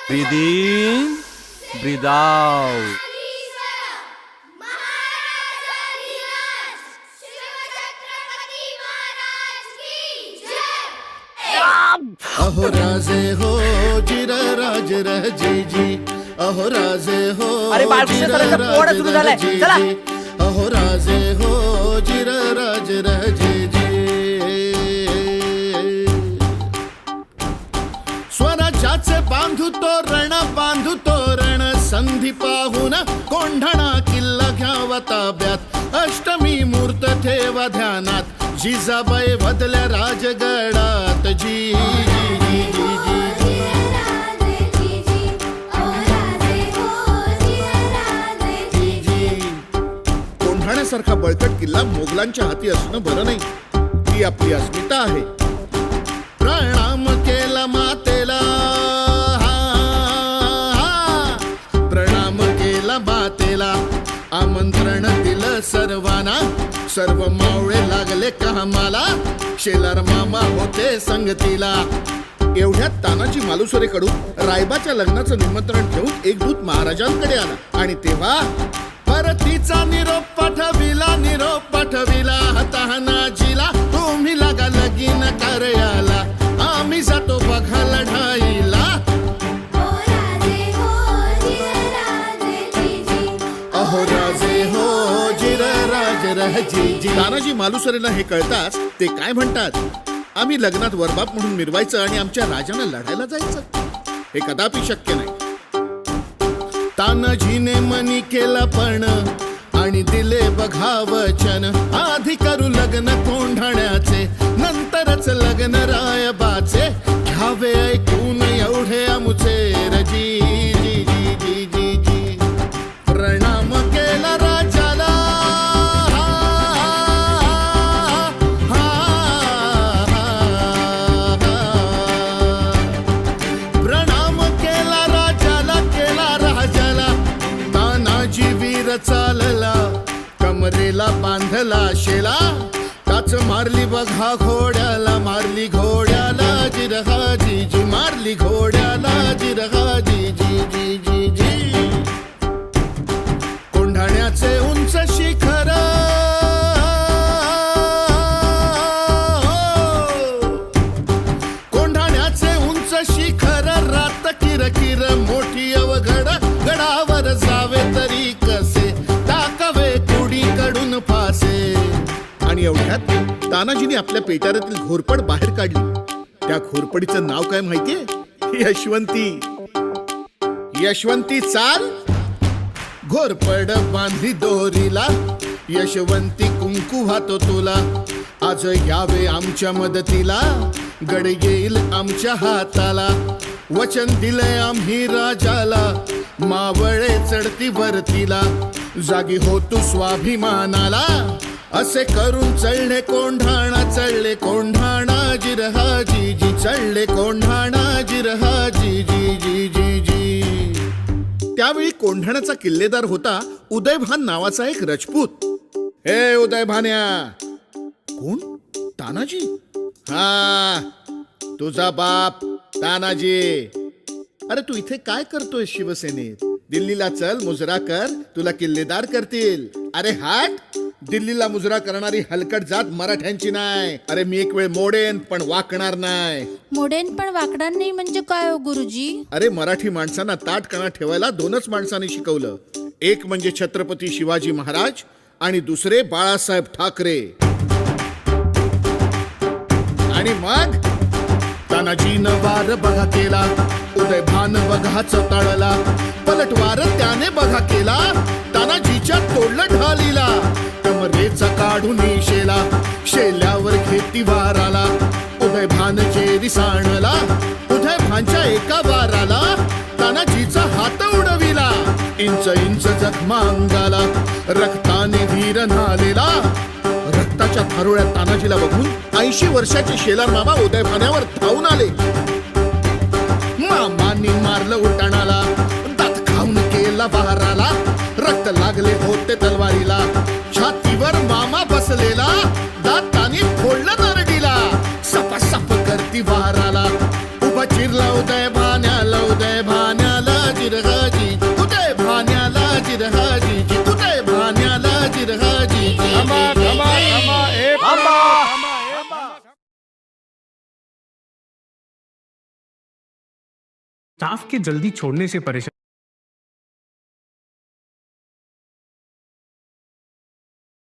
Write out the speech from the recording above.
Breathe in, breathe out. अहो राजे हो जिर राज रजी जी, अहो राजे हो अरे बाळकृष्ण सरांचा पोवाडा सुरू झालाय, चला. अहो राजे हो जिर राज रजी जी. स्वराज्याचे बांधू तोरण संधी पाहून कोंढणा किल्ला घ्यावा ताब्यात. अष्टमी मूर्त ठेवा ध्यानात, जिजाबाई बदल्या राजगडात. जी जी जी जी जी जी. कोंढाण्यासारखा बळकट किल्ला मोगलांच्या हाती असणं बरं नाही. ती आपली अस्मिता आहे. प्रणाम केला मातेला, प्रणाम केला मातेला. आमंत्रण दिलं सर्वांना, सर्व मावळे लागले कामाला. शेलार मामा होते संगतीला. एवढ्यात तानाजी मालुसरेकडून रायबाच्या लग्नाचं निमंत्रण घेऊन एक दूत महाराजांकडे आला. आणि तेव्हा परतीचा निरोप पाठविला तानाजीला. तुम्ही लागा लगीन कार्याला, आम्ही जातो बघा लढाईला. अहो राजे हो जिर राज रजी जी. तानाजी मालुसरेला हे कळताच ते काय म्हणतात, आम्ही लग्नात वरबाप म्हणून मिरवायचं आणि आमच्या राजाला लढायला जायचं. हे कदापि शक्य नाही. तानाजीने मनी केला पण आणि दिले बघा वचन. आधी करू लग्न कोंढाण्याचे, नंतरच लग्न रायबाचे. घ्यावे ऐकून एवढे आमुचे रजी जी जी जी जी जी. प्रणाम केला राजाला, प्रणाम केला राजाला. तानाजी वीर चालला, कमरेला बांधला शेला. काच मारली बघा घोड्याला, मारली घोड्याला जिरहा जी जी. मारली घोड्याला जिरहा जी जी जी जी जी. कोंढाण्याचे उंच शिखर, कोंढाण्याचे उंच शिखर. रात किरकिर मोठी अवघड, गडावर जावे तरी कसे. टाकावे कुडीकडून फासे. आणि एवढ्यात तानाजीने आपल्या पेटाऱ्यातील घोरपड बाहेर काढली. त्या घोरपडीचं नाव काय माहितीये? यशवंती चाल. घोरपड बांधली दोरीला, यशवंती कुंकू वाहतो तुला. आज यावे आमच्या मदतीला, गड येईल आमच्या हाताला. वचन दिलंय आम्ही राजाला, मावळे चढती वरतीला. जागी हो तू स्वाभिमानाला, असे करून चढले कोंढाणा जिरहा जी जी. चढले कोंढाणा जिरहा जी जी जी जी जी. त्यावेळी कोंढाण्याचा किल्लेदार होता उदयभान नावाचा एक राजपूत. हे उदयभान्या. कोण? तानाजी. हा, तुझा बाप तानाजी. अरे तू इथे काय करतोय शिवसेनेत? दिल्लीला चल, मुजरा कर, तुला किल्लेदार करतील. अरे हाट, दिल्लीला मुजरा करणारी हलकट जात मराठ्यांची नाही. अरे मी एक वेळ मोडेन पण वाकणार नाही. मोडेन पण वाकणार नाही म्हणजे काय हो गुरुजी? अरे मराठी माणसांना ताटकणा ठेवायला दोनच माणसांनी शिकवलं. एक म्हणजे छत्रपती शिवाजी महाराज आणि दुसरे बाळासाहेब ठाकरे. आणि मग तानाजीनं वार बघा केला, उदयभान बघाच तळला. पलटवार त्याने बघा केला, तानाजीच्या तोडलं ढालीला. कमरेचा काढून शेला, शेल्यावर घेती वाराला. उदयभान जेरी सांडला, उदयभानच्या एका वाराला तानाजीचा हात उडविला. इंच जखमा अंगाला, रक्ताने वीर नालेला. रक्ताच्या थारोळ्यात तानाजीला बघून 80 वर्षाचे शेलार मामा उदयभान्यावर धावून आले. मामांनी मारलं उठाणाला, दात खाऊन केला बहाराला. रक्त लागले होते तलवारीला, छातीवर मामा बसलेला. दाताने फोडलं नरडीला, सपासप करती वाराला. तेव्हा चिरला उदय भान्याला जिरहाजी उदय भान्याला जिरहाजी उदय भान्याला जिरहाजी स्टाफ के जल्दी छोड़ने से परेशान